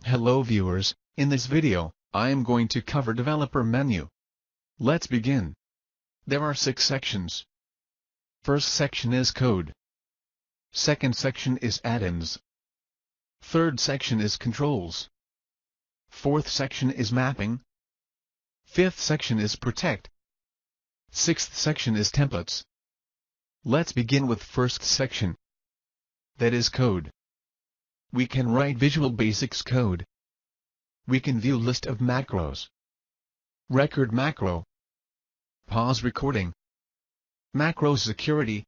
Hello viewers, in this video, I am going to cover developer menu. Let's begin. There are 6 sections. First section is code. Second section is add-ins. Third section is controls. Fourth section is mapping. Fifth section is protect. Sixth section is templates. Let's begin with first section. That is code. We can write Visual Basics code. We can view list of macros. Record macro. Pause recording. Macro security.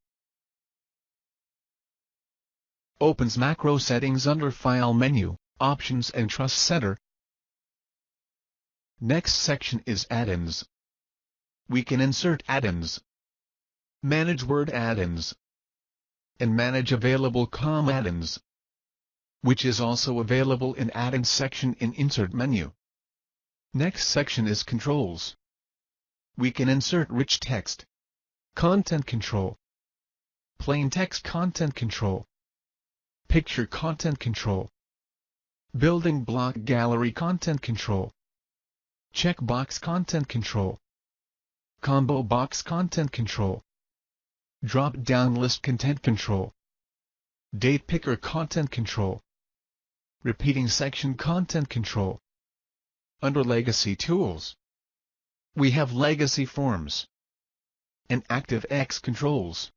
Opens macro settings under File menu, Options and Trust Center. Next section is add-ins. We can insert add-ins, manage Word add-ins, and manage available COM add-ins, which is also available in add-ins section in Insert menu. Next section is controls. We can insert rich text, content control, plain text content control, picture content control, building block gallery content control, checkbox content control, combo box content control, drop-down list content control, date picker content control, repeating section content control. Under Legacy Tools, we have Legacy Forms and Activex Controls.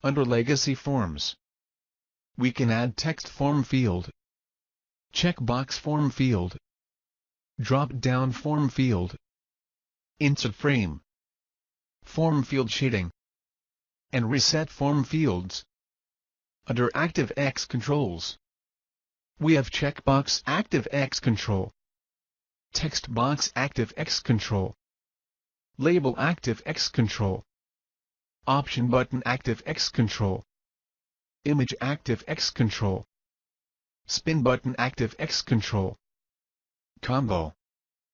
Under Legacy Forms, we can add text form field, checkbox form field, drop-down form field, insert frame, form field shading, and reset form fields. Under Activex Controls, we have checkbox Activex Control, text box Activex Control, label Activex Control, option button Activex Control, image Activex Control, spin button Activex Control, combo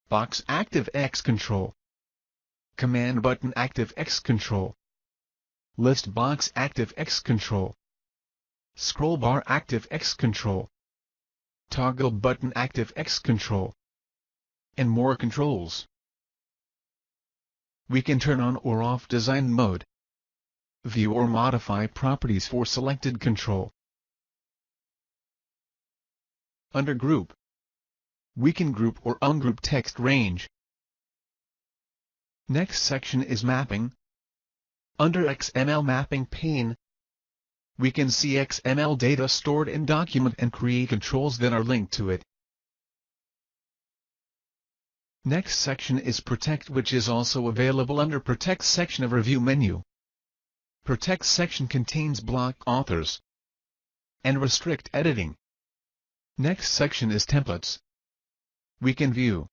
box Activex Control, command button Activex Control, list box Activex Control, scroll bar Activex Control, toggle button Activex Control, and more controls. We can turn on or off design mode, view or modify properties for selected control. Under group, we can group or ungroup text range. Next section is mapping. Under XML mapping pane, we can see XML data stored in document and create controls that are linked to it. Next section is Protect, which is also available under Protect section of Review menu. Protect section contains block authors and restrict editing. Next section is Templates. We can view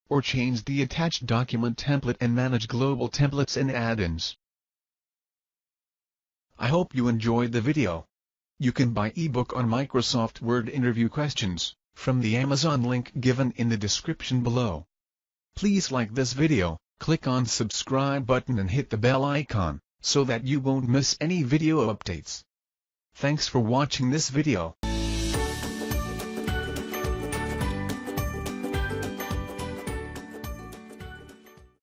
or change the attached document template and manage global templates and add-ins. I hope you enjoyed the video. You can buy ebook on Microsoft Word interview questions from the Amazon link given in the description below. Please like this video, click on subscribe button and hit the bell icon so that you won't miss any video updates. Thanks for watching this video.